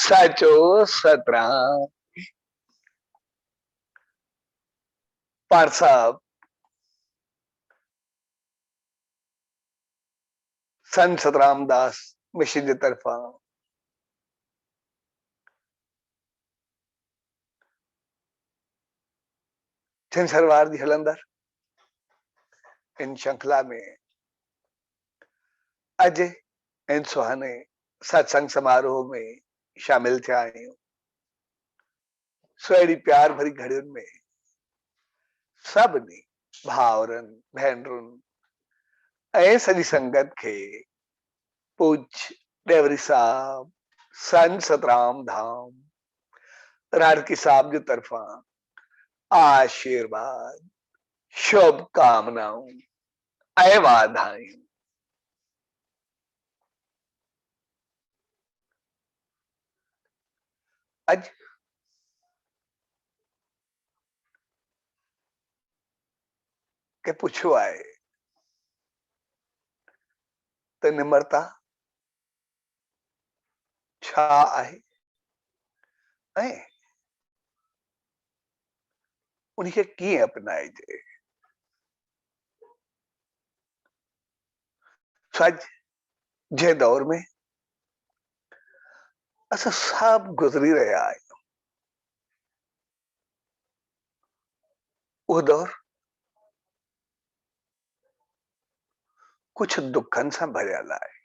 साचो सतराम। पार साहब संत सतराम दास मिशन की तरफा सरवार दी हलंदर इन श्रृंखला में अज इन सुहाने सत्संग समारोह में शामिल थे आहियूं। सुहिणी प्यार भरी घड़ियुनि में सभिनी भाउरनि भेनरुनि ऐं सॼी संगत खे पूज डेवरी साहब संत सतराम धाम राणकी साहब जी तरफा आशीर्वाद शुभकामनाऊं ऐं वाधायूं। अज के पुछो आहे त निम्रता छा आहे ऐं उनखे कीअं अपनाइजे। सच जे दौर में असां सभु गुज़री रहिया आहियूं। उहो दौर कुछ दुखनि सां भरियल आहे,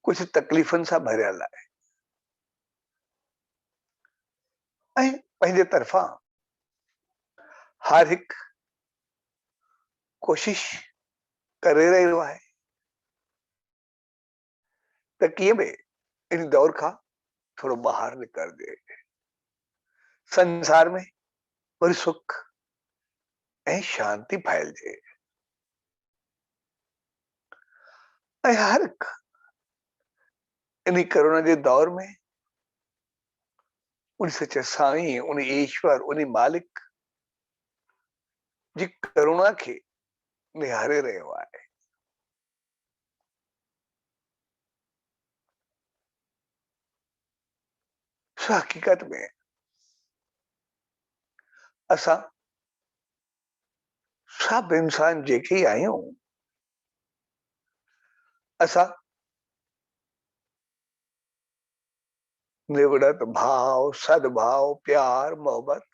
कुछ तकलीफ़ुनि सां भरियल आहे ऐं पंहिंजे तरफ़ा हर हिकु कोशिश करे रहियो आहे त कीअं बि इन दौर खां थोरो ॿाहिरि निकिरजे, संसार में वरी सुख ऐं शांति फैलजे ऐं हर हिकु इन कोरोना जे दौर में उन सच्चे साईं, उन ईश्वर, उन मालिक जी करुणा खे निहारे रहियो आहे। सो हक़ीक़त में असां सभु इंसान जेके ई आहियूं, असां निवड़त भाव, सद्भाव, प्यार, मोहब्बत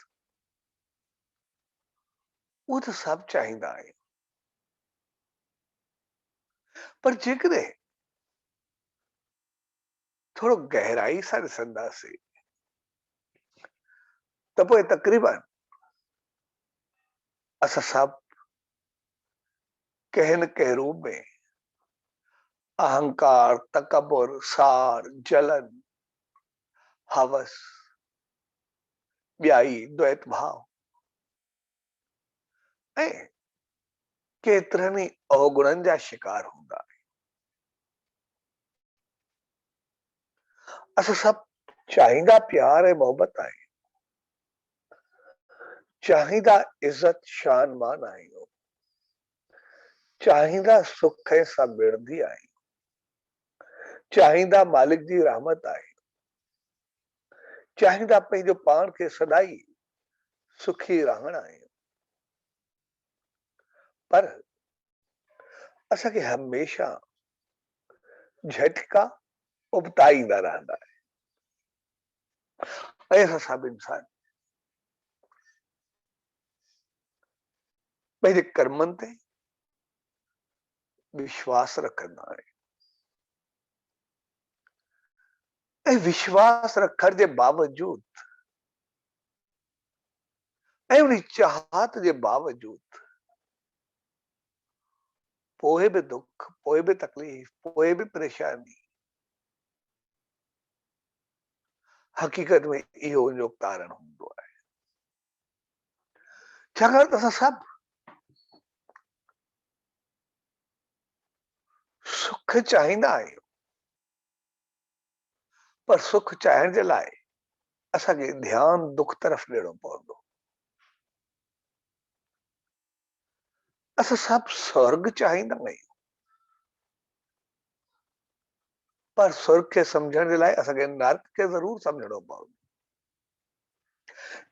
वो तो सब चाहींदा आहियूं, पर जेकॾहिं थोरो गहराई सां ॾिसंदासीं त पोइ तक़रीबन असां सभु कंहिं न कंहिं रूप में अहंकार, तकबर, सार, जलन, हवस, ॿियाई, द्वैत भाव ऐं केतिरनि ई अवगुणनि जा शिकार हूंदा आहियूं। असां सभु चाहींदा प्यार ऐं मोहब्बत आहियूं, चाहींदा इज़त शान मान आहियूं, चाहींदा सुख ऐं समृद्धि आहियूं, चाहींदा मालिक जी रहमत आहियूं, चाहींदा पंहिंजो पाण खे सदाई सुखी रहण आहियूं, पर असांखे हमेशा झटका उबताईंदा रहंदा आहिनि ऐं असां सभु इंसान पंहिंजे कर्मनि ते विश्वास रखंदा आहियूं ऐं विश्वास रखण जे बावजूद ऐं उन चाहत जे बावजूद पोइ बि दुख, पोइ बि तकलीफ़, पोइ बि परेशानी, हक़ीक़त में इहो उनजो कारण हूंदो आहे। छाकाणि त असां सभु सुख चाहींदा आहियूं, पर सुख चाहण जे लाइ असांखे ध्यानु दुख तरफ़ ॾियणो पवंदो। असां सभु स्वर्ग चाहींदा आहियूं, पर स्वर्ग के समझण जे लाइ असांखे नर्क खे ज़रूर समझणो पवंदो।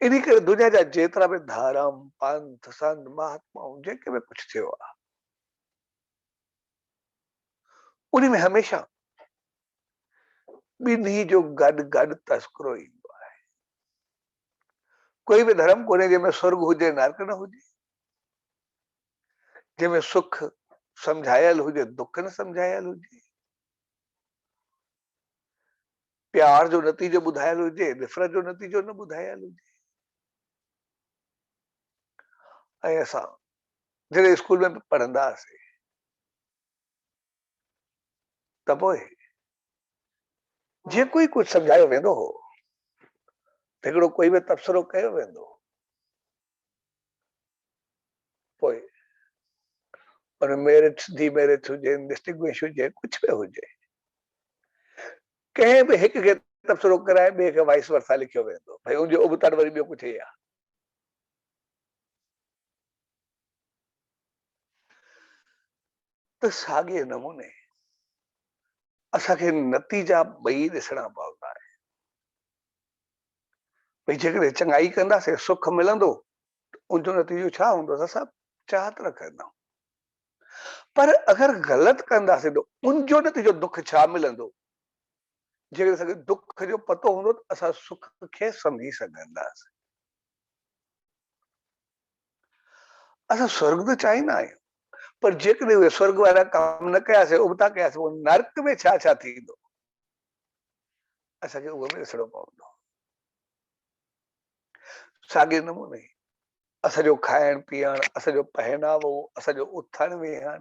इन करे दुनिया जा जेतिरा बि धर्म पंथ संत महात्माऊं जेके बि कुझु थियो आहे उन में हमेशा ॿिन्ही जो गॾु गॾु तस्करो ईंदो आहे। कोई बि धर्म कोन्हे जंहिंमें स्वर्ग हुजे नर्क न हुजे, जंहिंमें सुख समझायल हुजे दुख न समझायल हुजे, प्यार जो नतीजो ॿुधायल हुजे नफ़रत जो नतीजो न ॿुधायल हुजे। ऐं असां जॾहिं स्कूल में पढ़ंदा हुआसीं त पोइ जेको ई कुझु सम्झायो वेंदो हो, हिकिड़ो कोई बि तबसरो कयो वेंदो, पोइ उन मेरिट डीमेरिट हुजे डिस्टिंग्विश हुजे कुझु बि हुजे, कंहिं बि हिक खे तबसरो कराए ॿिए खे वाइस वर्सा लिखियो वेंदो, भई उनजो उबतड़ वरी ॿियो कुझु ई आहे। त साॻिए नमूने असांखे नतीजा ॿई ॾिसणा पवंदा आहिनि। भई जेकॾहिं चङाई कंदासीं सुख मिलंदो, उनजो नतीजो छा हूंदो? असां चाहत रखंदा। पर अगरि ग़लति कंदासीं त उनजो नतीजो दुख छा मिलंदो? जेकॾहिं असांखे दुख जो पतो हूंदो त असां सुख खे सम्झी सघंदासीं। असां स्वर्ग त चाहींदा आहियूं, पर जेकॾहिं उहे स्वर्ग वारा कम न कयासीं, उबता कयासीं, उहो नर्क में छा छा थींदो असांखे उहो बि ॾिसणो पवंदो। साॻिए नमूने असांजो खाइण पीअण, असांजो पहनावो, असांजो उथण वेहण,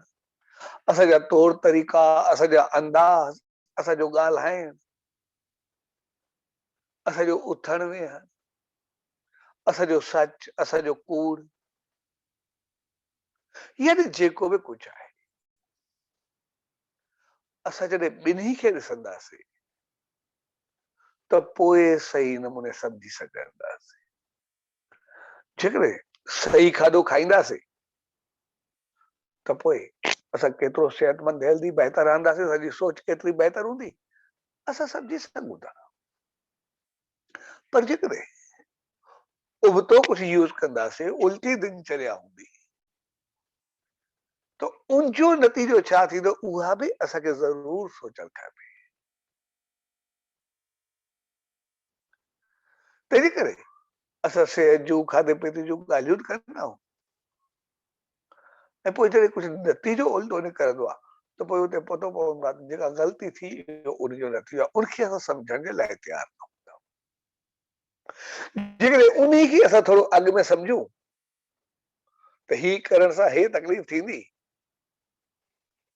असांजा तौर तरीक़ा, असांजा अंदाज़, असांजो ॻाल्हाइण, असांजो उथण वेहण, असांजो सच, असांजो कूड़, यानी जेको बि कुझु आहे असां जॾहिं ॿिन्ही खे ॾिसंदासीं त पोइ सही नमूने सम्झी सघंदासीं। जेकॾहिं सही खाधो खाईंदासीं त पोइ असां केतिरो सेहतमंद हेल्दी बहितर रहंदासीं, असांजी सोच केतिरी बहितर हूंदी असां सम्झी सघूं था। पर जेकॾहिं उबतो कुझु यूज़ कंदासीं, उल्टी दिनचर्या हूंदी, त उनजो नतीजो छा थींदो उहा बि असांखे ज़रूर सोचणु खपे। तंहिंजे करे असां सिहत जूं खाधे पीते जूं ॻाल्हियूं कंदा आहियूं, ऐं पोइ जॾहिं कुझु नतीजो उल्टो निकिरंदो आहे त पोइ उते पतो पवंदो आहे जेका ग़लती थी उनजो नतीजो आहे, उनखे असां सम्झण जे लाइ तयारु न हूंदा। जेकॾहिं उन खे असां थोरो अॻु में सम्झूं त ही करण सां हे तकलीफ़ थींदी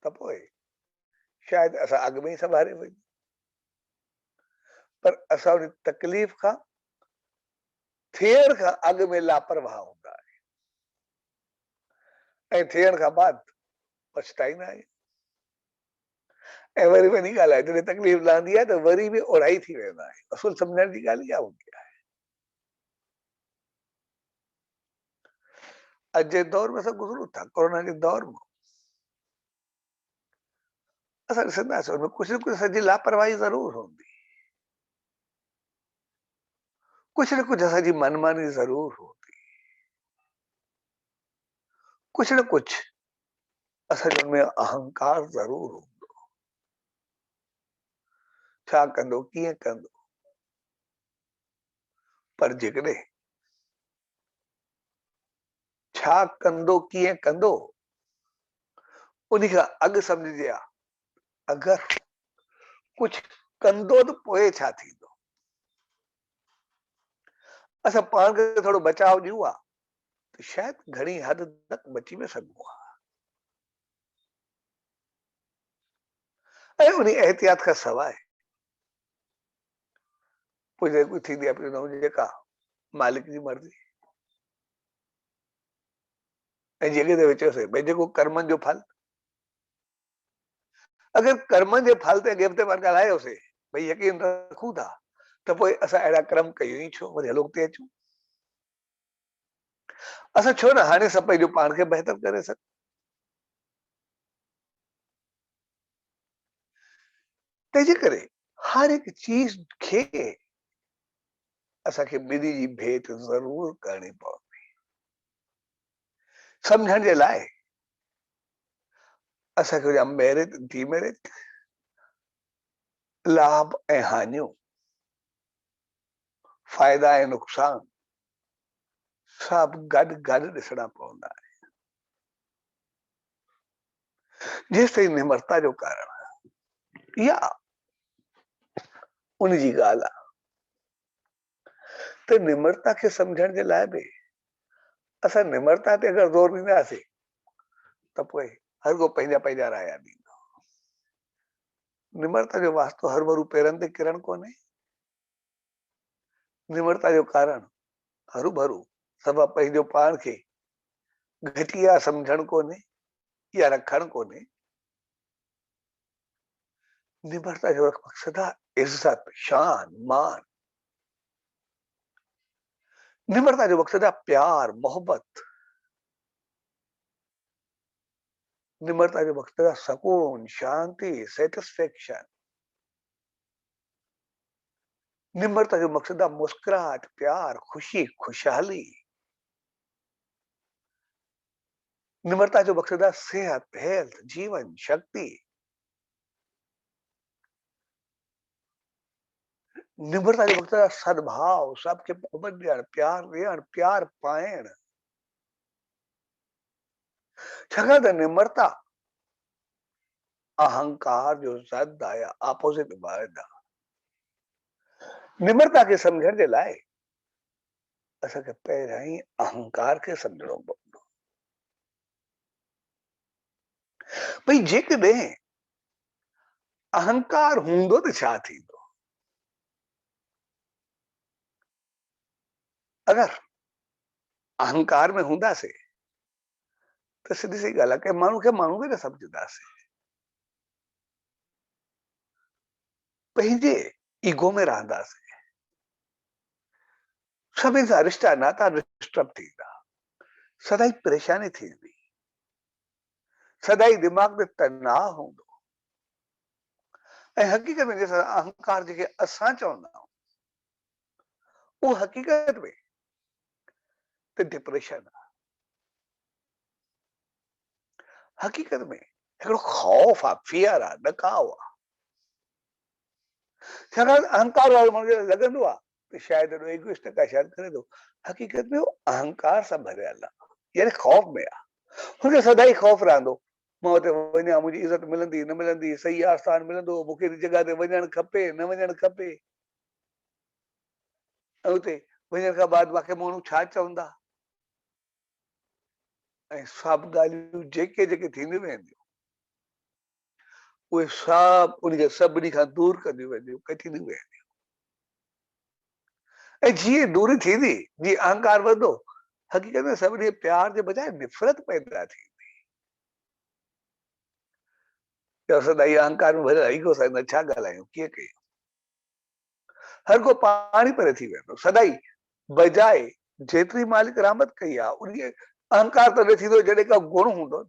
त पोइ शायदि असां अॻु में ई संभाले वञूं। पर असां उन तकलीफ़ खां थियण खां अॻु में लापरवाह हूंदा आहियूं ऐं थियण खां बाद पछताईंदा आहियूं। ऐं वरी वॾी ॻाल्हि आहे जॾहिं तकलीफ़ लहंदी आहे त वरी बि ओढ़ाई थी वेंदा आहियूं। असुल सम्झण जी ॻाल्हि इहा हूंदी आहे। अॼु जे दौर में असां गुज़रूं था, कोरोना जे दौर में असां ॾिसंदासीं हुनमें कुझु न कुझु असांजी लापरवाही ज़रूर हूंदी, कुझु न कुझु असांजी मनमानी ज़रूर हूंदी, कुझु न कुझु असांजो हुनमें अहंकार ज़रूर हूंदो। छा कंदो कीअं कंदो, पर जेकॾहिं छा कंदो कीअं कंदो उन खां अॻु सम्झजे आ अगरि कुझु कंदो त पोइ छा थींदो। असां पाण खे थोरो बचाव ॾियूं आहे त शायदि घणी हद तक बची बि सघूं हा। ऐं उन एहतियात खां सवाइ पोइ जेको थींदी आहे जेका मालिक जी मर्ज़ी, ऐं जेके ते चयोसीं भई जेको कर्मनि जो फल, अगरि कर्मनि जे फल ते अॻिते पाण ॻाल्हायोसीं भई यकीन रखूं था त पोइ असां अहिड़ा कर्म कयूं ई छो, वरी हलो ते अचूं। असां छो न हाणे सभु पंहिंजो पाण खे बहितर करे सघूं। तंहिंजे करे हर हिकु चीज खे असांखे ॿिन्ही जी भेट ज़रूर करणी पवंदी। सम्झण जे लाइ असांखे जा मेरिट डीमेरिट, लाभ ऐं हानियूं, फ़ाइदा ऐं नुक़सान सभु गॾु गॾु ॾिसणा पवंदा। जेसि ताईं निमरता जो कारण या उन जी ॻाल्हि आहे, त निमरता खे सम्झण जे लाइ बि असां निमरता ते अगरि ज़ोर ॾींदासीं त पोइ हर को पंहिंजा पंहिंजा राया ॾींदो। निमरता जो वास्तो हर भरू पेरनि ते किरण कोन्हे। निमरता जो कारण हरू भरू सभु पंहिंजो पाण खे घटिया सम्झण कोन्हे या रखण कोन्हे। निमरता जो मक़सद आहे इज़त, शान, मान। निमरता जो मक़सद आहे प्यार, मोहब्बत। निमरता जो मक़सद आहे सुकून, शांति, सेटिस्फेक्शन। निमरता जो मक़सद आहे मुस्कुराहट, प्यार, खुशी, खुशहाली। निमरता जो मक़सद आहे सेहत, हेल्थ, जीवन, शक्ति। निमरता जो मक़सद आहे सद्भाव, सबके मोहब्बत ॾियण, प्यार ॾियण, प्यार पाइण। छाकाणि त निमरता अहंकार जो ज़द आहे, ऑपोजिट वर्ड आहे। निमरता खे सम्झण जे लाइ असांखे पहिरियां ई अहंकार खे सम्झणो पवंदो। भई जेकॾहिं अहंकार हूंदो त छा थींदो? अगरि अहंकार में हूंदासीं त सिधी सी ॻाल्हि आहे कि माण्हू खे माण्हू बि न सम्झंदासीं। पंहिंजे ईगो में रहंदासीं। सभिनी सां रिश्ता नाता डिस्टर्ब थींदा, सदाई परेशानी थींदी, सदाई दिमाग़ में तनाव हूंदो। ऐं हक़ीक़त में जंहिंसां अहंकार जेके असां चवंदा आहियूं उहो हक़ीक़त में त डिप्रेशन आहे। हक़ीक़त में हिकिड़ो ख़ौफ़ आहे, फियर आहे, ॾकाउ आहे। छाकाणि अहंकार वारे माण्हू खे लॻंदो आहे कि शायदि एॾो ईगोइस्ट का शायदि करे थो। हक़ीक़त में उहो अहंकार सां भरियल आहे, यानी ख़ौफ़ में आहे। हुनखे सदाई ख़ौफ़ रहंदो, मां हुते वञा, मुंहिंजी इज़त मिलंदी न मिलंदी, सही आस्थान मिलंदो, मूंखे हिन जॻह ते वञणु खपे न वञणु खपे, ऐं हुते वञण खां बाद मूंखे माण्हू छा चवंदा। ऐं सभु ॻाल्हियूं जेके जेके थींदियूं वेंदियूं उहे सभु उनखे सभिनी खां दूर कंदियूं वेंदियूं, कटींदियूं वेंदियूं। ऐं जीअं दूरी थींदी, जीअं अहंकार वधंदो, हक़ीक़त में सभिनी प्यार जे बजाए निफ़रत पैदा थी। सदाई अहंकार में भरियल ईगो सां छा ॻाल्हायूं, कीअं कयूं? हर को पाणी परे थी वेंदो। सदाई बजाए जेतिरी मालिक रहमत कई आहे उनखे अहंकार तॾहिं थींदो जॾहिं का गुण हूंदो,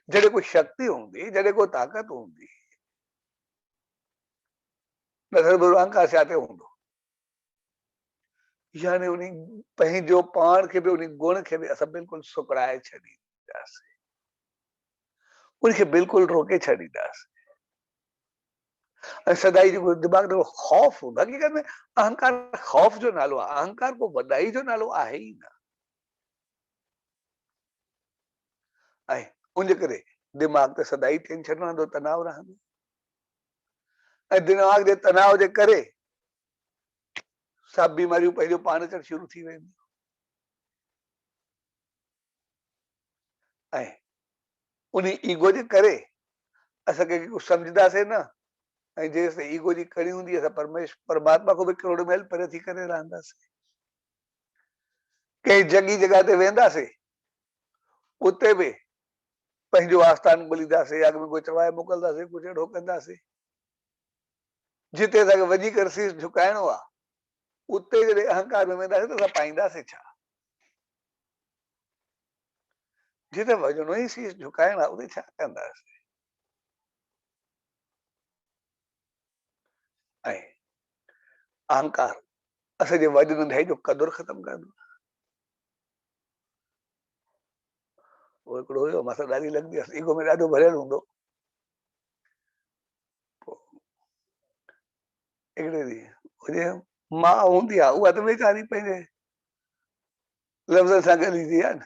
जॾहिं कोई शक्ति हूंदी, जॾहिं कोई ताक़त हूंदी। न त अहंकार छा ते हूंदो? यानी उन पंहिंजो पाण खे बि उन गुण खे बि असां बिल्कुलु सुकड़ाए छॾींदासीं, उनखे बिल्कुलु रोके छॾींदासीं। ऐं सदाई जेको दिमाग़ में ख़ौफ़ हूंदो, हक़ीक़त में अहंकार ख़ौफ़ जो नालो आहे, अहंकार को वॾाई जो नालो आहे ई न। ऐं उनजे करे दिमाग़ ते सदाई टेंशन रहंदो, तनाव रहंदो। ऐं दिमाग़ जे तनाव जे करे सभु बीमारियूं पंहिंजो पाण अचणु शुरू थी वेंदियूं। ऐं उन ईगो जे करे असां कंहिंखे कुझु सम्झंदासीं न, ऐं जेसि ईगो जी कड़ी हूंदी असां परमात्मा को बि करोड़ मैल परे थी करे रहंदासीं। कंहिं जॻी जॻह ते वेंदासीं, उते बि पंहिंजो आस्थान ॻोल्हींदासीं, अॻ में कोई चवाए मोकिलंदासीं, कुझु अहिड़ो कंदासीं। जिते असांखे वञी करे शीश झुकाइणो आहे, उते जॾहिं अहंकार में वेंदासीं त असां पाईंदासीं छा? जिते वञिणो ई शीश झुकाइणो आहे, उते छा कंदासीं? ऐं अहंकार असांजे वॾ नंढाई जो क़दुरु ख़तम कंदो। वो हिकिड़ो हुयो, मूंसां ॾाढी लॻंदी हुअसि, ईगो में ॾाढो भरियल हूंदो। हिकिड़े ॾींहुं मां हूंदी आहे, उहा त वेचारी पंहिंजे लफ़्ज़नि सां ॻाल्हाईंदी आहे न,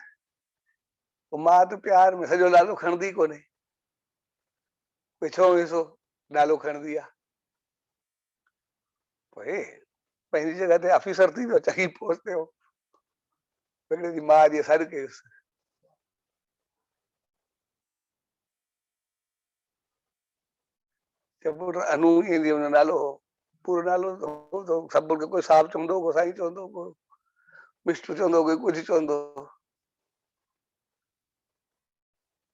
मां त प्यार में सॼो नालो खणंदी कोन्हे, पिछो हिसो नालो खणंदी आहे। पोइ पंहिंजी जॻह ते ऑफिसर थी वियो, चङी पोस्ट ते हो। हिकिड़े ॾींहुं मां अॼु सॾु कयुसि, पुट अनु ईंदी, हुन नालो पूरो नालो सभु कोई साहब चवंदो, को साईं चवंदो, को मिस्टर चवंदो, कोई कुझु चवंदो।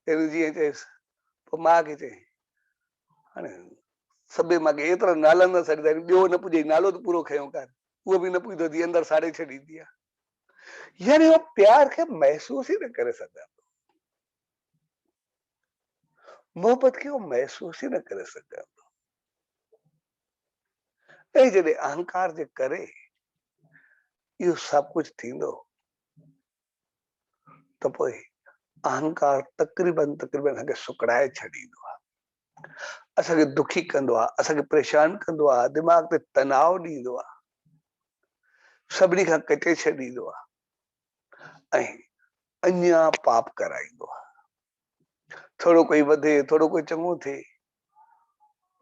जीअं चयसि, पोइ मां खे चई, हाणे सभु मूंखे एतिरा नालनि सां सॾींदा आहिनि, ॿियो न पुॼे, नालो त पूरो खयों कान, उहो बि न पुॼंदो थी, अंदरि साड़े छॾींदी आहे। यानी उहो प्यार खे महसूस ई न करे सघंदा, मोहबत खे उहो महसूस ई न करे सघंदा। ऐं जॾहिं अहंकार जे करे इहो सभु कुझु थींदो, त पोइ अहंकार तक़रीबन असांखे सुकड़ाए छॾींदो आहे, असांखे दुखी कंदो आहे, असांखे परेशान कंदो आहे, दिमाग़ ते तनाव ॾींदो आहे, सभिनी खां कटे छॾींदो आहे, ऐं अञा पाप कराईंदो आहे। थोरो कोई वधे, थोरो कोई चङो थिए,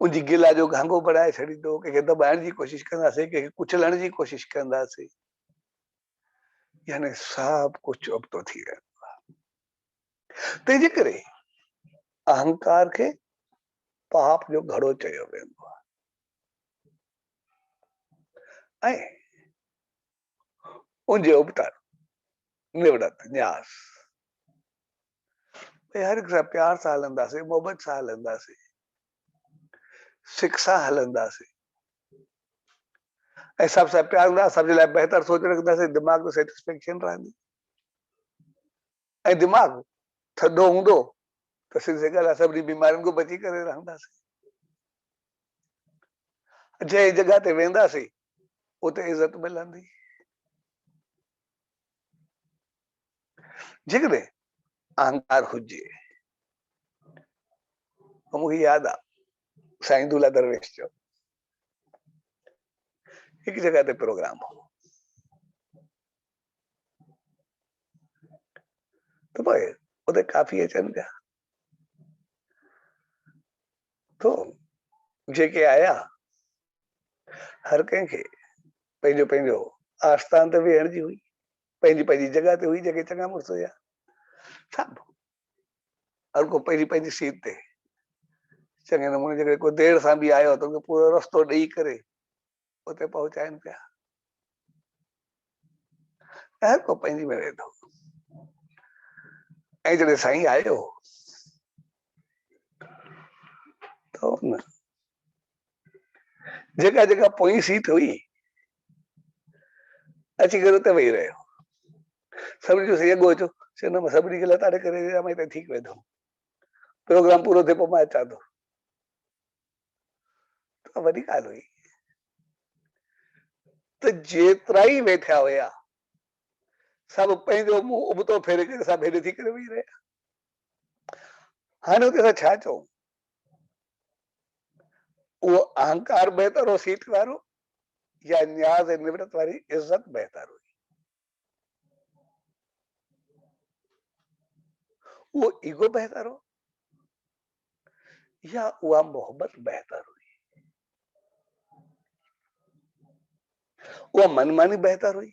उनजी गिला जो घांगो बढ़ाए छॾींदो, कंहिंखे दॿाइण जी कोशिशि कंदासीं, कंहिंखे कुचलण जी कोशिशि कंदासीं, यानी सभु कुझु चोपतो थी वेंदो आहे। तंहिंजे करे अहंकार खे पाप जो घड़ो चयो वेंदो आहे। ऐं उनजे उपतर निवृत न्यास, हर हिक सां प्यार सां हलंदासीं, मोहबत सां हलंदासीं, शिक्षा हलंदासीं, ऐं सब सां प्यार हूंदा, सभ जे लाइ बहितर सोच रखंदासीं, दिमाग़ में सेटिस्फेक्शन रहंदी। ऐं दिमाग़ थधो हूंदो त सिधी सी ॻाल्हि आहे, सभिनी बीमारियुनि खां बची करे रहंदासीं। जंहिं जॻह ते वेंदासीं उते इज़त मिलंदी। जेकॾहिं अहंकार हुजे, मूंखे यादि आहे साईं दूल्हा दरवेश जो हिकु जॻह ते प्रोग्राम हो, तो भाई उते काफ़ी अचनि पिया, तो जेके आया हर कंहिंखे पंहिंजो पंहिंजो आस्थान ते वेहण जी हुई, पंहिंजी पंहिंजी जॻह ते हुई, जेके चङा मुड़ुस हुया सभु, हर को पंहिंजी पंहिंजी सीट ते चङे नमूने, जेकॾहिं को देर सां बि आयो त उनखे पूरो रस्तो ॾेई करे उते पहुचाइनि पिया, हर को पंहिंजी में वेठो। ऐं जॾहिं साईं आयो तो न जेका जेका पोई सीट हुई अची करे उते वेही रहियो, सभिनी जो साईं अॻो अचो, चयो न मां सभिनी खे लताड़े करे मां हिते ठीकु वेठुमि, प्रोग्राम पूरो थिए पोइ मां अचां थो। तो वॾी ॻाल्हि हुई त जेतिरा ई वेठा हुया सभु पंहिंजो मुंहुं उबतो फेरे करे सभु हेॾे थी करे वेही रहिया। हाणे उते असां छा चऊं, उहो अहंकार बहितर हो सीट वारो, या न्याज़ ऐं निवृत वारी इज़त बहितर हुई? उहो ईगो बहितर हो या उहा मोहबत बहितर हुई? उहा मनमानी बहितर हुई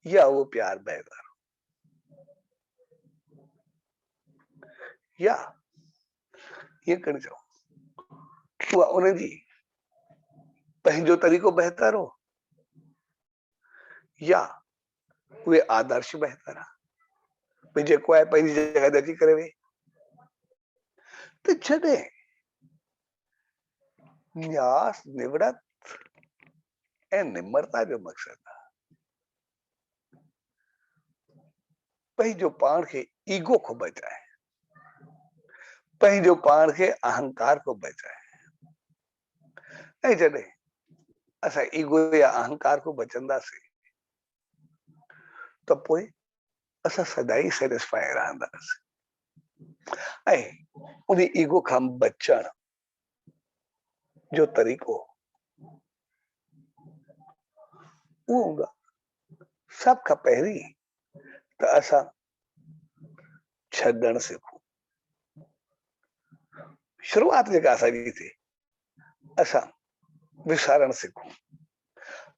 या उहो प्यार बहितर हो? या ईअं करणु चऊं उहा उनजी पंहिंजो तरीक़ो बहितर हो या उहे आदर्श बहितर आहे, जेको आहे पंहिंजी जॻह ते अची करे वेही। त जॾहिं न्यास निवृत ऐं निम्रता जो मक़सद आहे पंहिंजो पाण खे ईगो को बचाए, पंहिंजो पाण खे अहंकार को बचाए, ऐं जॾहिं असां ईगो या अहंकार को बचंदासीं त पोइ असां सदाई सेटिस्फाई रहंदासीं। ऐं उन ईगो खां बचण जो तरीक़ो उहो हूंदो सभ खां पहिरीं त असां छॾण सिखूं। शुरूआत जेका असांजी थिए असां विसारण सिखूं,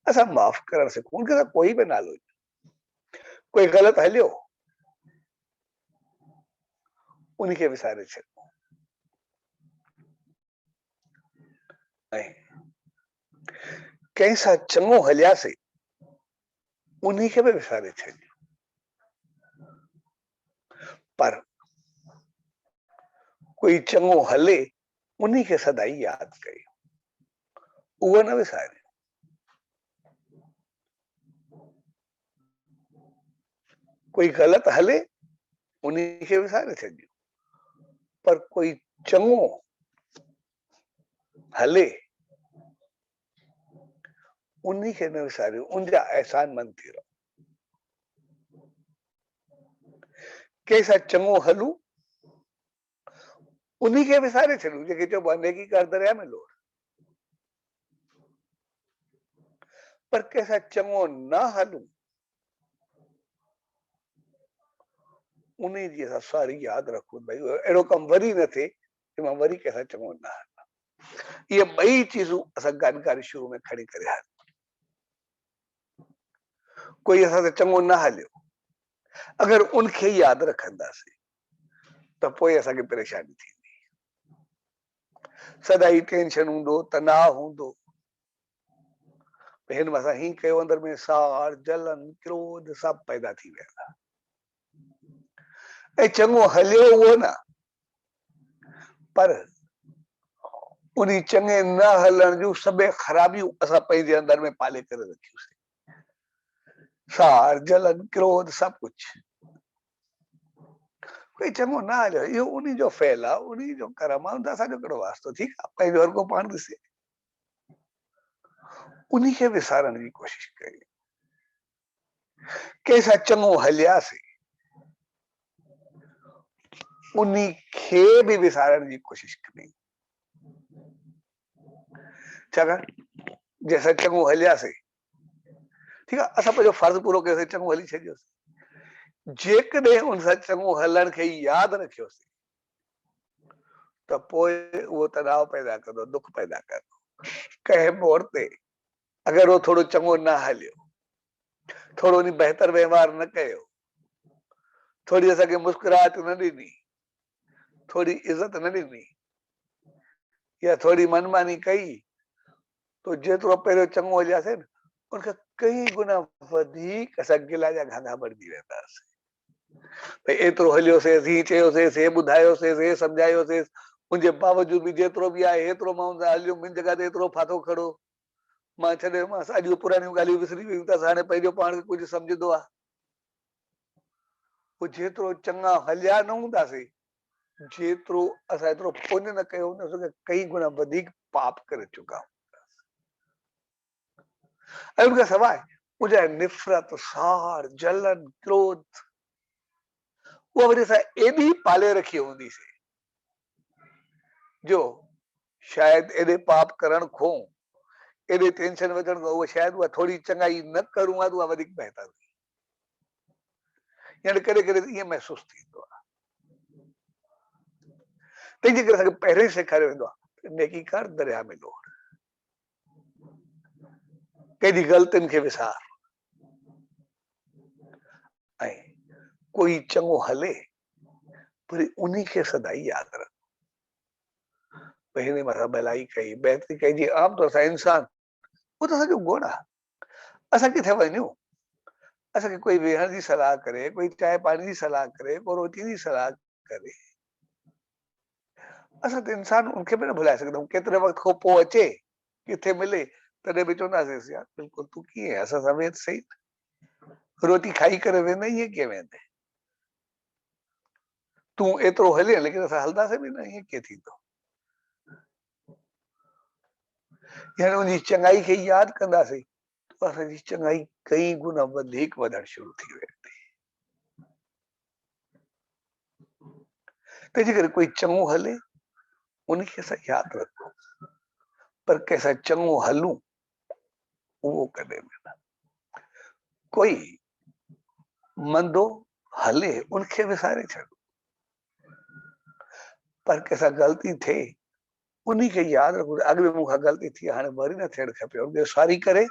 असां माफ़ करण सिखूं। उनखे कोई बि नालो कोई ग़लति हलियो उनखे विसारे छॾूं ऐं कंहिं सां चङो हलियासीं उनखे बि विसारे छॾियूं। पर कोई चङो हले उनखे सदाई यादि कयूं, उहो न विसारियूं। कोई ग़लति हले उनखे विसारे छॾियूं, पर कोई चङो हले उनखे न विसारियूं, उनजा अहसान मंद थी रहो। कंहिंसां चङो हलूं उनखे विसारे छॾियूं, जेके चइबो आहे नेकी कर दरिया में लोड़। पर कंहिंसां चङो न हलूं उन जी असां सारी यादि रखूं भई अहिड़ो कमु वरी न थिए कि मां वरी कंहिंसां चङो न हलां। इहे ॿई चीज़ूं असां गॾु शुरू में खणी करे हलूं। कोई असां सां चङो न हलियो, अगरि उनखे यादि रखंदासीं त पोइ असांखे परेशानी थींदी, सदाई टेंशन हूंदो, तनाव हूंदो, हिन में असां हीअं कयो, अंदर में साड़ जलन क्रोध सभु पैदा थी वेंदा। ऐं चङो हलियो उहो न, पर उन चङे न हलण जूं सभई ख़राबियूं असां पंहिंजे अंदर में पाले करे रखियूंसीं, साड़ जलन क्रोध सभु कुझु। कोई चङो न हलियो इहो उन जो फैल आहे, उन जो कर्म आहे, उनसां असांजो कहिड़ो वास्तो। ठीकु आहे, पंहिंजो हर को पाण ॾिसे, उनखे विसारण जी कोशिश कई। कंहिंसां चङो हलियासीं उनखे बि विसारण जी कोशिश कई। छाकाणि जंहिंसां चङो हलियासीं, ठीकु आहे, असां पंहिंजो फर्ज़ पूरो कयोसीं, चङो हली छॾियोसीं। जेकॾहिं उन सां चङो हलण खे यादि रखियोसीं त पोइ उहो तनाव पैदा कंदो, दुख पैदा कंदो। कंहिं मोड़ ते अगरि उहो थोरो चङो न हलियो, थोरो उन बहितर व्यवहार न कयो, थोरी असांखे मुस्कुराहट न ॾिनी, थोरी इज़त न ॾिनी, या थोरी मनमानी कई, तो जेतिरो पहिरियों चङो हलियासीं न उनखां कई गुना वधीक असां गिला जा घाघा बणिजी वेंदासीं। भई एतिरो हलियोसीं, हीअं चयोसीं, हे ॿुधायोसीं, हे सम्झायोसीं, उनजे बावजूद बि जेतिरो बि आहे हेतिरो मां उन सां हलियो, मुंहिंजी जॻह ते एतिरो फाथो खड़ो, मां छॾियोमांसि, अॼु पुराणियूं ॻाल्हियूं विसरी वियूं त हाणे पंहिंजो पाण खे कुझु सम्झंदो आहे। पोइ जेतिरो चङा हलिया न हूंदासीं, जेतिरो असां एतिरो पुण्य न कयो हूंदो, कई गुना वधीक पाप करे चुका हूंदासीं। ऐं उनखां सवाइ मुंहिंजा निफ़रत, साड़, जलन, क्रोध, उहा वरी असां एॾी पाले रखी हूंदीसीं जो शायदि एॾे पाप करण खां, एॾे टेंशन वधण खां, उहा शायदि उहा थोरी चङाई न करूं हा त उहा वधीक बहितर हुई। यानी कॾहिं कॾहिं ईअं महसूसु थींदो आहे। तंहिंजे करे असांखे पहिरियों सेखारियो वेंदो आहे नेकी कर दरिया में लोड़, कंहिंजी ग़लतियुनि खे विसार, ऐं कोई चङो हले पर उनखे सदाई यादि रख। भई हिन मथां भलाई कई, बहितरी कई, जीअं आमतौर सां इंसान, उहो त असांजो गुण आहे। असां किथे वञूं, असांखे कोई वेहण जी सलाह करे, कोई चांहि पाणी जी सलाह करे, कोई रोटी जी सलाह करे, असां त इंसान उनखे बि न भुलाए सघंदा आहियूं। केतिरे वक़्त खां पोइ अचे, किथे मिले, तॾहिं बि चवंदासीं यार बिल्कुलु तूं कीअं आहे, असां सां वेह त सही, रोटी खाई करे वेंदे, ईअं कीअं वेंदे, तूं एतिरो हले, लेकिन असां हलंदासीं बि न, ईअं कीअं थींदो। यानी उनजी चङाई खे यादि कंदासीं त असांजी चङाई कई गुना वधीक वधणु शुरू थी वेंदी। तंहिंजे करे कोई चङो हले उनखे असां यादि रखूं, पर कंहिंसां चङो हलूं उहो कॾहिं न। कोई मंदो हले उनखे विसारे छॾो, पर कंहिंसां ग़लती थिए उनखे यादि रखो अॻ में मूंखां ग़लती थी हाणे वरी न थियणु खपे, उनखे सॉरी करे,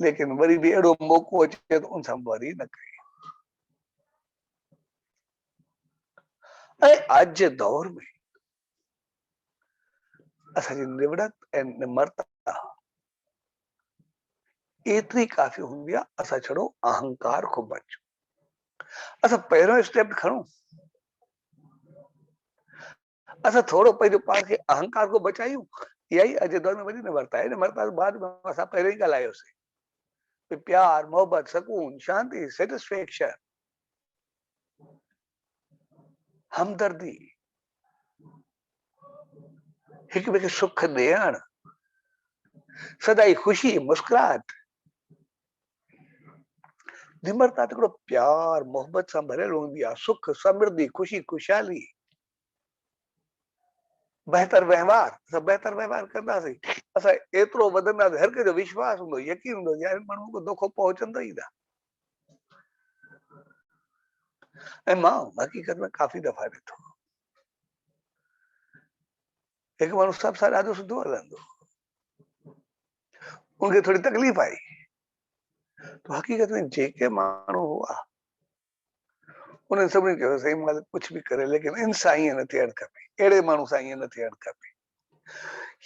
लेकिन वरी बि अहिड़ो मौक़ो अचे त उन सां वरी न कजे। ऐं अॼु जे दौर में असांजी निवड़त ऐं निमरता एतिरी काफ़ी हूंदी आहे, असां छड़ो अहंकार खां बचूं। असां पहिरियों स्टेप खणूं, असां थोरो पंहिंजो पाण खे अहंकार खां बचायूं। इहा ई अॼु जे दौर में वॾी निमरता आहे। निमरता बाद में असां पहिरियों ई ॻाल्हायोसीं। प्यार, मोहब्बत, सकून, शांति, सेटिस्फेक्शन, हमदर्दी, हिक ॿिए खे सुख ॾियण, सदाई ख़ुशी, मुस्कुराहट। निमरता त हिकिड़ो प्यार मोहब्बत सां भरियल हूंदी आहे, सुख, समृद्धि, ख़ुशी, ख़ुशहाली, बहितर व्यवहार। असां बहितर व्यवहार कंदासीं, असां एतिरो वधंदासीं, हर कंहिंजो विश्वास हूंदो, यकीन हूंदो, यार माण्हू को दोखो पहुचंदो ई न। ऐं मां हक़ीक़त में काफ़ी दफ़ा ॾिठो, हिकु माण्हू सभ सां ॾाढो सुठो हलंदो, उनखे थोरी तकलीफ़ आई, तो हक़ीक़त में जेके माण्हू हुआ उन्हनि सभिनी चयो सही मालिक कुझु बि करे, लेकिन इन सां ईअं न थियणु खपे, अहिड़े माण्हू सां ईअं न थियणु खपे।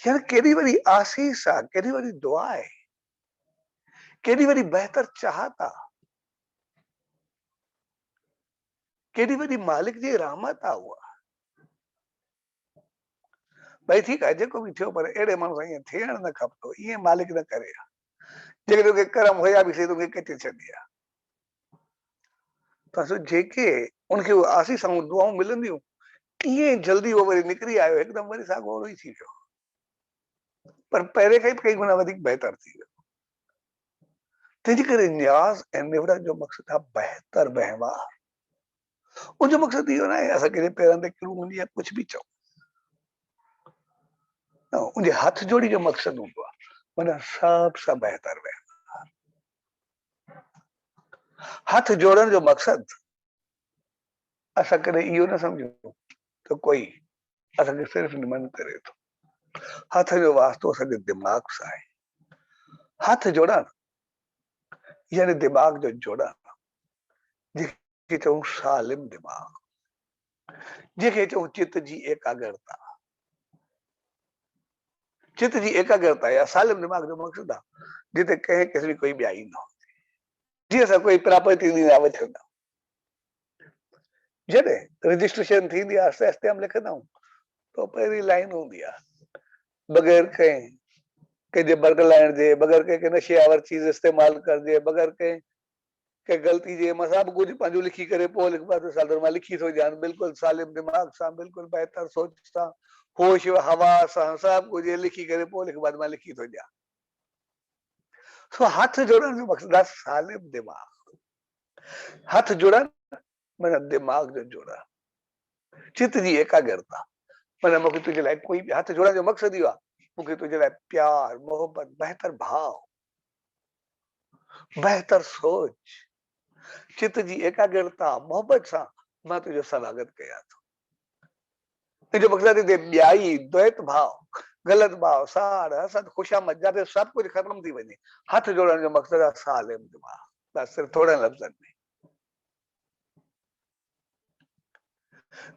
यानी केॾी वॾी आसीस आहे, केॾी वॾी दुआ आहे, केॾी वॾी बहितर चाहत आहे, केॾी वॾी मालिक जी रहमत आहे उहा। भई ठीकु आहे जेको बि थियो, पर अहिड़े माण्हू सां ईअं थियणु न खपंदो, ईअं मालिक न करे हा। जेके तोखे करम हुया बि सही, तोखे कटे छॾी आहे, त जेके उनखे आसीसां दुआऊं मिलंदियूं, ईअं जल्दी उहो वरी निकिरी आयो, हिकदमि वरी साॻियो ओहिड़ो ई थी वियो, पर पहिरें खां ई कई गुना वधीक बहितर थी वियो। तंहिंजे करे न्याज़ ऐं निवड़त जो मक़सदु आहे बहितर वहिंवार। उनजो मक़सदु इहो न आहे असां कंहिंजे पेरनि ते किरूं वञी या कुझु बि चऊं, न, उनजे हथ जोड़ी जो मक़सदु हूंदो आहे, माना सभ सां बहितर व्यवहार। हथ जोड़ण जो मक़सदु असां कॾहिं इहो न सम्झूं त कोई असांखे सिर्फ़ु निमन करे थो। हथ जो वास्तो असांजे दिमाग़ सां आहे। हथ जोड़ण यानी दिमाग़ जो जोड़ण, जंहिंखे चऊं सालिम दिमाग़, जंहिंखे चऊं चित जी एकाग्रता। चित जी एकाग्रता या सालिम दिमाग़ जो मक़सदु आहे जिते कंहिं क़िस्म जी कोई ॿियाई न हुजे, जीअं असां कोई प्रापर्टी न वठंदा, जॾहिं रजिस्ट्रेशन थींदी आहे, आस्ते आस्ते हम लिखंदा आहियूं, तो पहिरीं लाइन हूंदी आहे, बग़ैर कंहिंजे बरगलाइण जे, बग़ैर कंहिंखे नशेआवर चीज़ इस्तेमालु करिजे, बग़ैर कंहिं ग़लती जे, मां सभु कुझु पंहिंजो लिखी करे पोइ लिखबो साल मां लिखी थो ॾियां, बिल्कुलु सालिम दिमाग़ सां, बिल्कुलु बहितर सोच सां, होश हवा सां, सभु कुझु लिखी करे पोइ लिखबो मां लिखी थो ॾियां। हथ जोड़ण जो मक़सदु आहे सालिम दिमाग़। हथ जोड़ण माना दिमाग़ जो जोड़ण, चित जी एकाग्रता, माना मूंखे तुंहिंजे लाइ कोई बि हथ जोड़ण जो मक़सदु इहो आहे, मूंखे तुंहिंजे लाइ प्यार, मोहब्बत, बहितर भाव, बहितर सोच, चित जी एकाग्रता, मोहब्बत सां मां तुंहिंजो स्वागत कयां थो। तुंहिंजो मक़सदु हिते ॿियाई, द्वैत भाव, ग़लति भाव, साड़, हसद, ख़ुशामद, जिते सभु कुझु ख़तम थी वञे। हथ जोड़ण जो मक़सदु आहे सालिम दिमाग़, बस सिर्फ़ु थोड़नि लफ़्ज़नि में।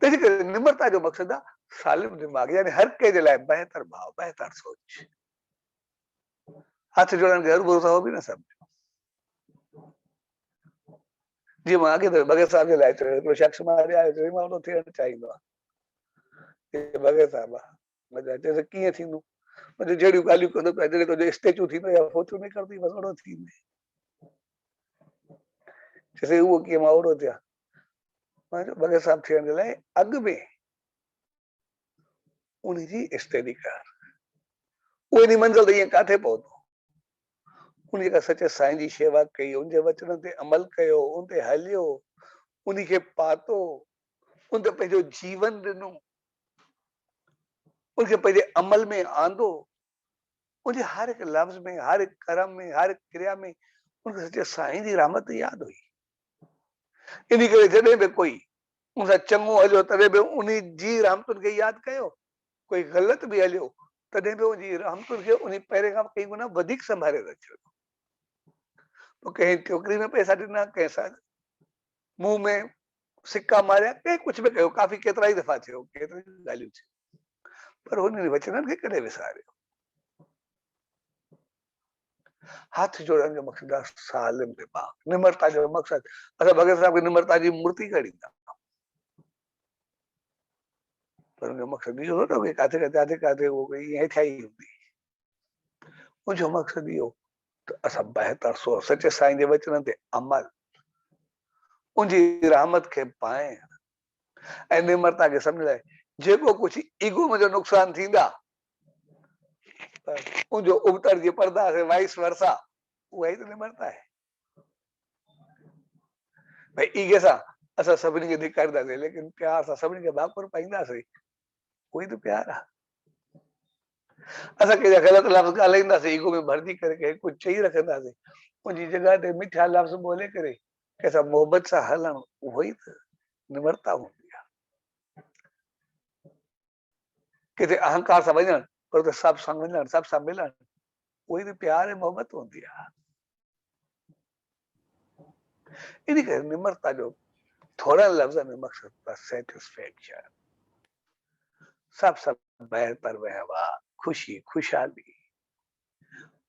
तंहिंजे करे निमरता जो मक़सदु आहे सालिम दिमाग़, यानी हर कंहिंजे लाइ बहितर भाव, बहितर सोच। हथ जोड़ण खे हर भरोसा हो बि न सम्झो। जीअं मां अॻे बग़ैर साहिब जे लाइ चयो, हिकिड़ो शख़्स मां आयो चयो मां ओड़ो थियणु चाहींदो आहे, बग़ैर साहिब आहे, चयोसि कीअं थींदो, मुंहिंजो जहिड़ियूं ॻाल्हियूं कंदो पिया, जॾहिं तुंहिंजो स्टेचू थींदो या फोटो निकिरंदी बसि ओड़ो थींदे, चयोसि उहो कीअं, मां ओड़ो थियां। मां चयो बग़ैर साहिब थियण जे लाइ अॻु में उनजी स्टडी कर, उहे नी मंज़िल ते ईअं काथे पहुतो। उन जेका सचे साईं जी शेवा कई, उन जे वचन ते अमल कयो, उन ते हलियो, उन खे पातो, उन ते पंहिंजो जीवन ॾिनो, उनखे पंहिंजे अमल में आंदो, उनजे हर हिकु लफ़्ज़ में, हर हिकु कर्म में, हर हिकु क्रिया में उनखे सचे साईं जी रहमत यादि हुई। इन करे जॾहिं बि कोई उन सां चङो हलियो तॾहिं बि उन जी रहमतुनि खे यादि कयो, कोई ग़लति बि हलियो तॾहिं बि उनजी रहमतुनि खे उन पहिरें खां कई गुना वधीक संभाले रखियो। पोइ कंहिं टोकरी में पैसा ॾिना, कंहिं सां मुंहुं में सिक्का मारिया, कंहिं कुझु बि कयो, काफ़ी केतिरा ई दफ़ा थियो, केतिरी ॻाल्हियूं थियूं, पर हुन वचननि खे कॾहिं विसारियो। हथ जोड़ण जो मक़सदु आहे सालिम दिमाग़, निम्रता जो मक़सदु। असां भगत साहब खे निम्रता जी मूर्ति खणींदा, पर उनजो मक़सदु इहो न कि काथे काथे उहो कोई हेठिया ई हूंदी। उनजो मक़सदु इहो त असां बहितर सो सचे साईं जे वचननि ते अमल, उनजी रहमत खे पाए ऐं निम्रता खे सम्झ लाइ जेको कुझु ईगो मुंहिंजो नुक़सान थींदा, उनजो उबतर जी पर्दा से वाइस वर्सा, उहा ई त निम्रता आहे। भाई ईगे सां असां सभिनी खे धिकारंदासीं, लेकिन प्यार सां सभिनी खे भाकुर पाईंदासीं, उहो ई त प्यार आहे। असां कंहिंजा ग़लति लफ़्ज़ ॻाल्हाईंदासीं, ईगो में भरिजी करे कंहिं कुझु चई रखंदासीं, उनजी जॻह ते मिठा लफ़्ज़ ॿोले करे कंहिंसां मोहबत सां हलणु, उहो ई त निम्रता हूंदी आहे। किथे अहंकार सां वञणु, पर उते सभ सां वञणु, सभ सां मिलणु, उहो ई त प्यार ऐं मोहबत हूंदी आहे। इन करे निम्रता जो थोड़नि लफ़्ज़नि में मक़सदु सेटिस्फेक्शन, सब बेहतर व्यवहार, खुशी खुशहाली,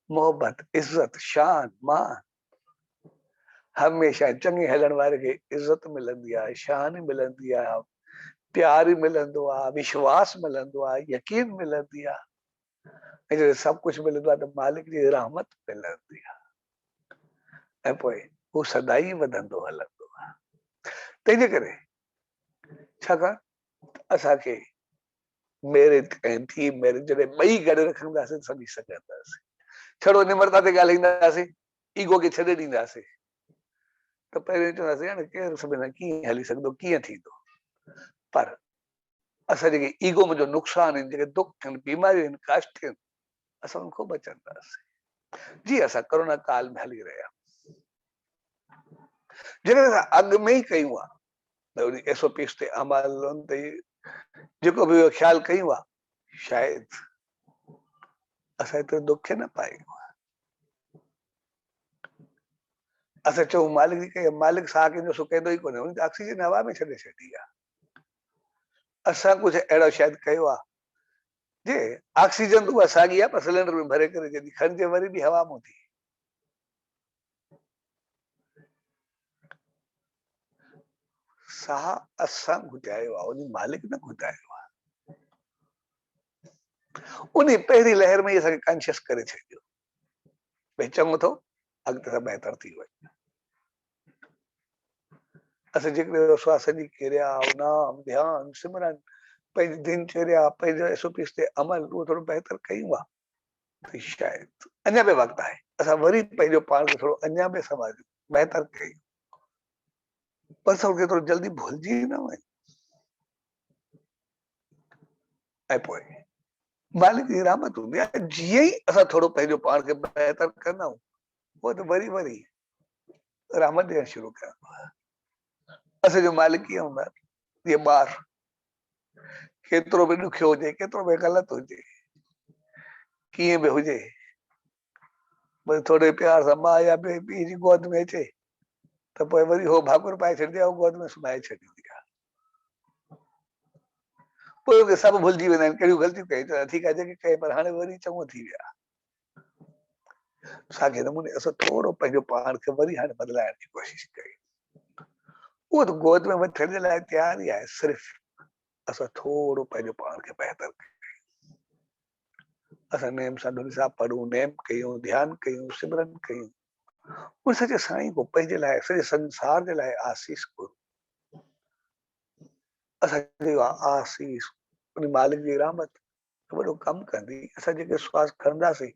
मोहब्बत, इज्जत, शान, मान, हमेशा चङे हलण वारे खे इज्जत मिलंदी आहे, शान मिलंदी आहे, प्यार मिलंदो आहे, विश्वास मिलंदो आहे, यकीन मिलंदी आहे, ऐं जॾहिं सभु कुझु मिलंदो आहे त मालिक जी रहमत मिलंदी आहे, ऐं पोइ हू सदाई वधंदो हलंदो आहे। तंहिंजे करे छाकाणि असांखे मैरिज ऐं थी मैरिज जॾहिं ॿई गॾु रखंदासीं सम्झी सघंदासीं। छड़ो निम्रता ते ॻाल्हाईंदासीं, ईगो खे छॾे ॾींदासीं त पहिरियों चवंदासीं हाणे केरु सभिनि सां कीअं हली सघंदो, कीअं थींदो। पर असां जेके ईगो मुंहिंजो नुक़सान आहिनि, जेके दुख आहिनि, बीमारियूं आहिनि, कष्ट आहिनि, असां उन खां बचंदासीं। जी असां कोरोना काल में हली रहिया, जेकॾहिं असां अॻु में ई कयूं आहे एसओपीस ते अमल, उन ते जेको बि ख़्यालु कयूं आहे, शायदि असां एतिरे दुख खे न पायूं। असां चऊं मालिक जी कई, मालिक साह कंहिंजो सुकंदो ई कोन्हे, उन ऑक्सीजन हवा में छॾे छॾी आहे। असां कुझु अहिड़ो शायदि कयो आहे जे ऑक्सीजन त उहा साॻी आहे, पर सिलेंडर में भरे करे जॾहिं खणिजे वरी बि हवा में थी। साह असां घुटायो आहे, उन मालिक न घुटायो आहे। उन पहिरीं लहर में ई असांखे कॉन्शियस करे छॾियो भई चङो थो, अॻिते सां बहितर थी वञे। असां जेकॾहिं श्वास जी क्रिया, नाम, ध्यान, सिमरन, पंहिंजी दिनचर्या, पंहिंजो एसओपीस ते अमल उहो थोरो बहितर कयूं आहे त शायदि अञा बि वक़्तु आहे, असां वरी पंहिंजो पाण खे थोरो अञा बि समाज बहितर कयूं, पर असां थोरो जल्दी भुलिजी न वञे। ऐं पोइ मालिक जी रहमत हूंदी आहे, जीअं ई असां थोरो पंहिंजो पाण खे बहितर कंदा आहियूं, पोइ त वरी वरी रहमत ॾियणु शुरू कंदो आहे। असांजो मालिक कीअं हूंदा, जीअं ॿार केतिरो बि ॾुखियो हुजे, केतिरो बि ग़लति हुजे, कीअं बि हुजे, वरी थोरे प्यार सां माउ या पीउ जी गोद में अचे त पोइ वरी हो भाकुर पाए छॾिंदी आहे, गोद में सुम्हाए छॾींदी आहे। पोइ सभु भुलिजी वेंदा आहिनि कहिड़ियूं ग़लतियूं कयूं, ठीकु आहे जेके कई, पर हाणे वरी चङो थी विया। साॻे नमूने असां थोरो पंहिंजो पाण खे वरी हाणे बदिलाइण जी कोशिशि कई, उहो त गोद में वठण जे लाइ तयार ई आहे, सिर्फ़ु असां थोरो पंहिंजो पाण खे बहितर कयूं। असां नेम सां धुन सां पढ़ूं, नेम कयूं, ध्यानु कयूं, सिमरन कयूं, उन सॼे साईं को पंहिंजे लाइ, सॼे संसार जे लाइ आसीस घुरूं। असां चयो आसीस उन मालिक जी रहमत वॾो कमु कंदी, असां जेके श्वास खणंदासीं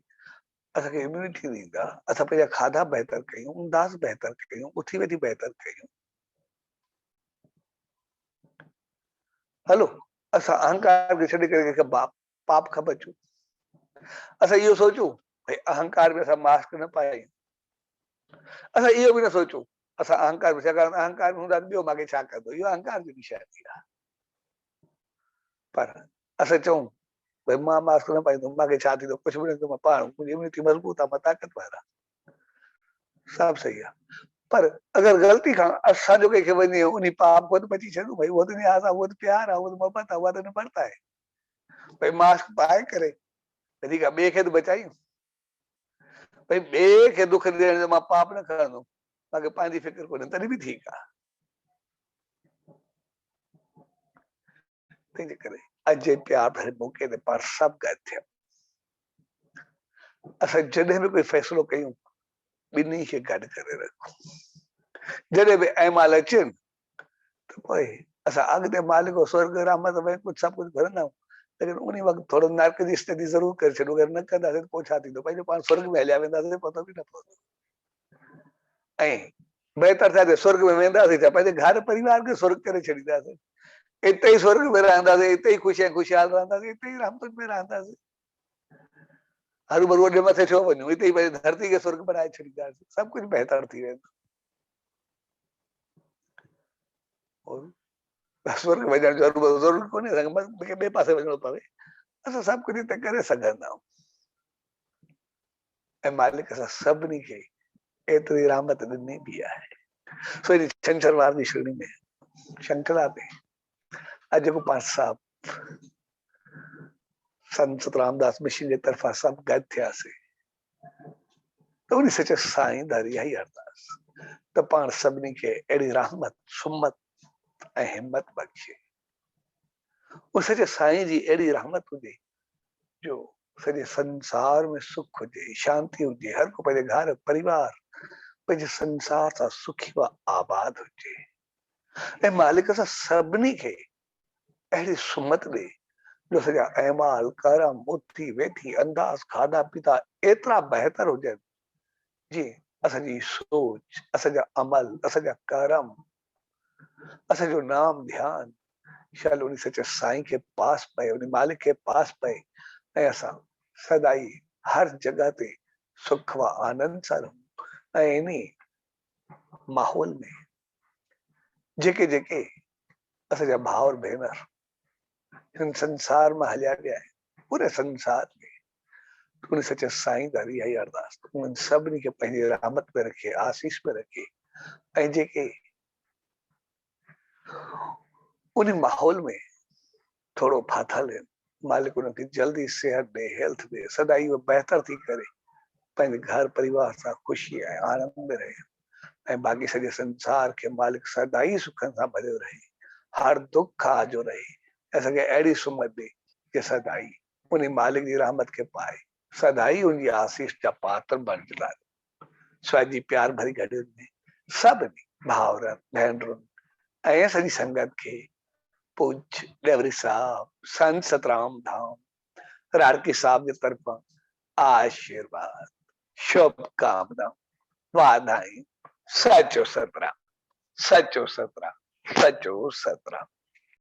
असांखे इम्यूनिटी ॾींदा, असां पंहिंजा खाधा बहितर कयूं, अंदाज़ बहितर कयूं, उथी वेठी बहितर कयूं। हलो असां अहंकार खे छॾे करे पाप खां बचूं। असां इहो सोचूं भई अहंकार में असां मास्क न पायूं, असां इहो बि न सोचूं असां अहंकार में, छाकाणि अहंकार में हूंदा ॿियो मांखे छा कंदो, इहो अहंकार जी निशानी आहे। पर असां चऊं भई मां मास्क न पाईंदुमि, मांखे छा थींदो, कुझु बि न थींदो, मां पाण मुंहिंजी इम्यूनिटी मज़बूत आहे, मां ताक़तवर आहे, सभु सही आहे। पर अगरि ग़लती खां असांजो कंहिंखे वञे उन पाप को बची छॾूं, भई उहो त न्याज़ आहे, उहो त प्यार आहे, उहो त मोहबत आहे, उहा त निबड़ता आहे, भई मास्क पाए करे वधीक ॿिए खे त बचायूं। भई ॿिए खे दुख ॾियण जो मां पाप न खणंदुमि, मूंखे पंहिंजी फिक्र कोन्हे, तॾहिं बि ठीकु आहे। तंहिंजे करे अॼु जे प्यार भरे मौक़े ते पाण सभु गॾु थियऊं। असां जॾहिं बि कोई फ़ैसिलो कयूं ॿिन्ही खे गॾु करे रखूं। जॾहिं बि अहमाल अचनि त पोइ असां अॻिते मालिक स्वर्ग रहमत में कुझु सभु कुझु भरंदा आहियूं, लेकिन उन वक़्तु थोरो नर्क जी स्थिति ज़रूरु करे छॾियो, अगरि न कंदासीं त पोइ छा थींदो, पंहिंजो पाण स्वर्ग में हलिया वेंदासीं, पतो बि न पवंदो। ऐं बहितर छा थिए, स्वर्ग में वेंदासीं छा, पंहिंजे घर परिवार खे स्वर्ग करे छॾींदासीं, इते ई स्वर्ग में रहंदासीं, इते ई ख़ुशी ख़ुशहाल रहंदासीं, इते ई रहमतुनि में रहंदासीं। हरू भरू वॾे मथे छो वञूं, हिते ई पंहिंजी धरती खे स्वर्ग बनाए छॾींदासीं, सभु कुझु बहितर थी वेंदो। स्वर्ग वञण जो ज़रूरु कोन्हे, मूंखे ॿिए पासे वञिणो पवे, असां सभु कुझु हिते करे सघंदा आहियूं। ऐं मालिक असां सभिनी खे एतिरी रहमत ॾिनी बि आहे। सो छंछरवार जी श्रेणी में शंकरा ते अॼु जेको पाण साहब संत रामदास मिशन जे तरफ़ां सभु गॾु थियासीं, त उन सच साईं दारी इहा ई अरदास त पाण सभिनी खे अहिड़ी रहमत सुमत ऐं हिम्मत बख़्शे, उन सच साईं जी अहिड़ी रहमत हुजे जो सॼे संसार में सुख हुजे, शांति हुजे, हर को पंहिंजे घर परिवार पंहिंजे संसार सां सुखी व आबाद हुजे। ऐं मालिक सां सभिनी खे अहिड़ी सुमत ॾे जो सॼा अहमाल करम उथी वेठी अंदाज़ खाधा पीता एतिरा बहितर हुजनि जी असांजी सोच, असांजा अमल, असांजा करम, असांजो नाम ध्यान शाल उन सच साईं के पास पए, उन मालिक के पास पए, ऐं असां सदाई हर जगह ते सुख व आनंद सां रहूं। ऐं इन माहौल में जेके जेके असांजा भाउर भेनर हिन संसार में हलिया विया आहिनि, पूरे संसार में उन सच साईं दारी इहा ई अरदास उन सभिनी खे पंहिंजी रहमत में रखे, आशीष में रखे, ऐं जेके उन माहौल में थोरो फाथल आहिनि, मालिक उनखे जल्दी सेहत ॾे, हेल्थ ॾे, सदाई उहे बहितर थी करे पंहिंजे घर परिवार सां ख़ुशी ऐं आनंद में रहे, ऐं बाक़ी सॼे संसार खे मालिक सदाई सुखनि सां भरियो रहे, हर दुख खां आजो रहे, असांखे अहिड़ी सुमत ॾे कि सदाई उन मालिक जी रहमत खे पाए, सदाई उनजी आशीष जा पात्र बणिजंदा। स्वाजी प्यार भरी गॾियुनि में सभिनी भाउरनि भेनरुनि ऐं सॼी संगत खे पूज्य डेवरी साहब संत सतराम धाम रारकी साहब जे तरफ़ां आशीर्वाद, शुभकामना, वाधायूं। सचो सतराम, सचो सतराम, सचो सतराम।